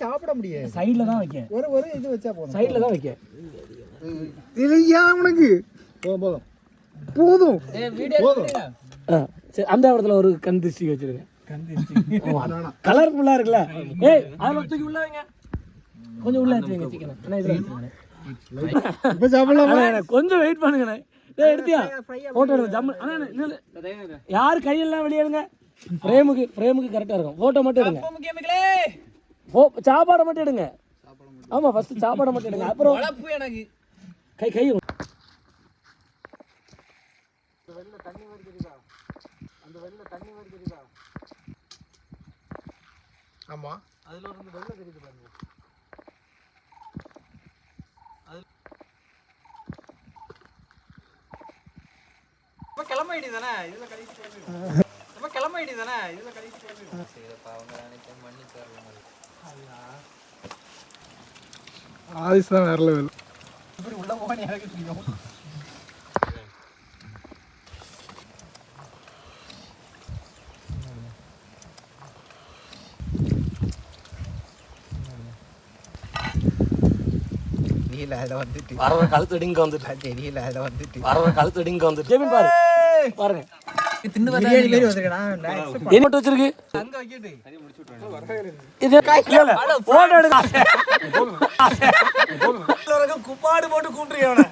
சாப்பிட முடியாது. சைடுல தான் வைக்க. ஒரு இது வச்சா போதும். சைடுல தான் வைக்க. இல்லையா உனக்கு? போதும் போதும். அந்த இடத்துல ஒரு கண் திருஷ்டி வச்சிருக்கேன். கலர்ஃபுல்லா இருக்குல்ல. ஏய் அதுல தூக்கி உள்ள வைங்க. கொஞ்சம் உள்ள ஏத்தி வைங்க சிக்கன். انا இத எடுத்துறேன். இப்ப சாப்பிடலாமா? கொஞ்சம் வெயிட் பண்ணுங்க. டேய் எடுத்தியா? போட்டோ எடுங்க. ஜம் அண்ணா யார் கையெல்லாம் வெளிய எடுங்க. ஃப்ரேமுக்கு கரெக்ட்டா இருக்கும். போட்டோ மட்டும் எடுங்க. சாப்பாடு மட்டும் எடுங்க. ஆமா ஃபர்ஸ்ட் சாப்பாடு மட்டும் எடுங்க. அப்புறம் வளப்பு எனக்கு கை வெள்ள தண்ணி வருதுடா. அந்த வெள்ள தண்ணி வருதுடா. ஆமா அதுல ஒரு வெள்ள தெரியுது பாருங்க. அது நம்ம கிளம்ப வேண்டியதானே இதுல கழிச்சு போயிடும். நம்ம கிளம்ப வேண்டியதானே இதுல கழிச்சு போயிடும். சரி பாவங்க அனைத்து மன்னிச்சாருங்க. ஆதிஸ் தான் வேற லெவல். இப்படி உள்ள போனே எனக்கு தெரியும். தெரியல அத வந்துட்டு வரவ கழுத்து டிங்க வந்துட்டு தெரியல அத வந்துட்டு வரவ கழுத்து டிங்க வந்துட்டு ஜெமின் பாருங்க தின்னு வர பிரியாணி மாதிரி வந்திருக்கடா நான் எக்ஸ்பெக்ட் என்ன வச்சிருக்கு அங்க வைக்கிட்டு சரி முடிச்சு விட்டுறேன் இது இல்ல போட்டோ எடுங்க போதும் குப்பாடு போட்டு கூன்றீங்க அவனை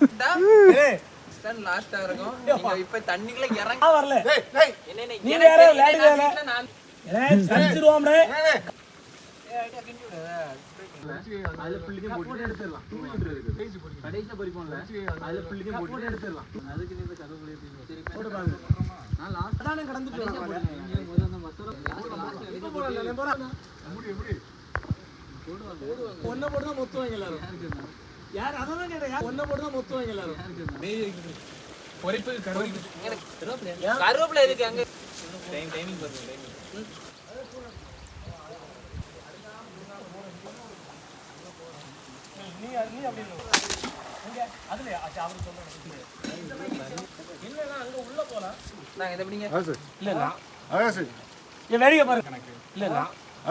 ஏய் ஸ்டன் லாஸ்டா இருக்கும் நீங்க இப்ப தண்ணிக்குள்ள இறங்க வரல டேய் என்ன நீ வேற விளையாடுங்க நான் ஏய் சஞ்சிருவோம்டே ஏய் ஐடியா கிண்டி விடு அதுல புள்ளிதே போட்டு எடுத்துறலாம் கடைசில பறிப்போம்ல அதுல புள்ளிதே போட்டு எடுத்துறலாம் அதுக்கு நீ இந்த கருவேப்பிலை சரி போடு பாருங்க நான் லாஸ்ட் தான கடந்துட்டு வரேன் நீங்க முதல்ல அந்த மசாலா லாஸ்ட் எடுத்து போடல போறா எப்படி போடுவாங்க ஒண்ணே போடுனா மொத்தம் எல்லாரும் யார் அதான் கேக்குறேன் யார் ஒண்ணே போடுனா மொத்தம் எல்லாரும் பொரிப்பு கருவேப்பிலை எதுக்கு அங்க டைமிங் பாருங்க டைமிங் நீ அப்படி இங்க அதுல அவர் சொல்றேன் இல்ல அங்க உள்ள போலாம் நாங்க இத எப்படிங்க இல்ல ஆகாஷ் ஏ வேடிக்கை பாரு கணக்கு இல்ல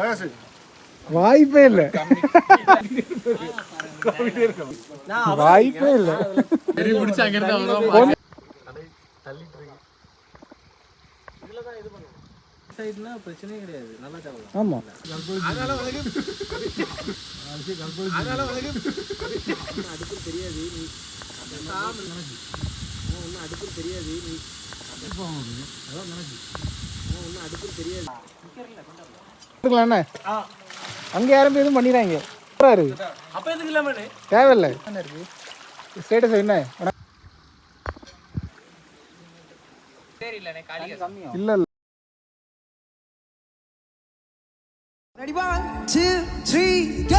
ஆகாஷ் வாய்ப்பே இல்ல வாய்ப்பே இல்ல சரி முடிச்சு அங்க இருந்து அவ்வளவுதான் தள்ளிட்டு இருக்கு இதுல தான் இது பண்ணுங்க சைடுனா பிரச்சனையே கிடையாது நல்லா சாப்பிடலாம் ஆமா அதனால வலகு அடுப்பு தெரியாது நீ ஒன்னும் அடுப்பு தெரியாது நீ அதான் நினைச்சு ஒன்னும் அடுப்பு தெரியாது என்ன அங்க யாரும் எதுவும் பண்ணிடுறாங்க அப்ப எதுக்கு இல்லாம தேவையில்லை இருக்கு ஸ்டேட்டஸ் என்ன இல்ல இல்ல Ready, 1, 2, 3, go!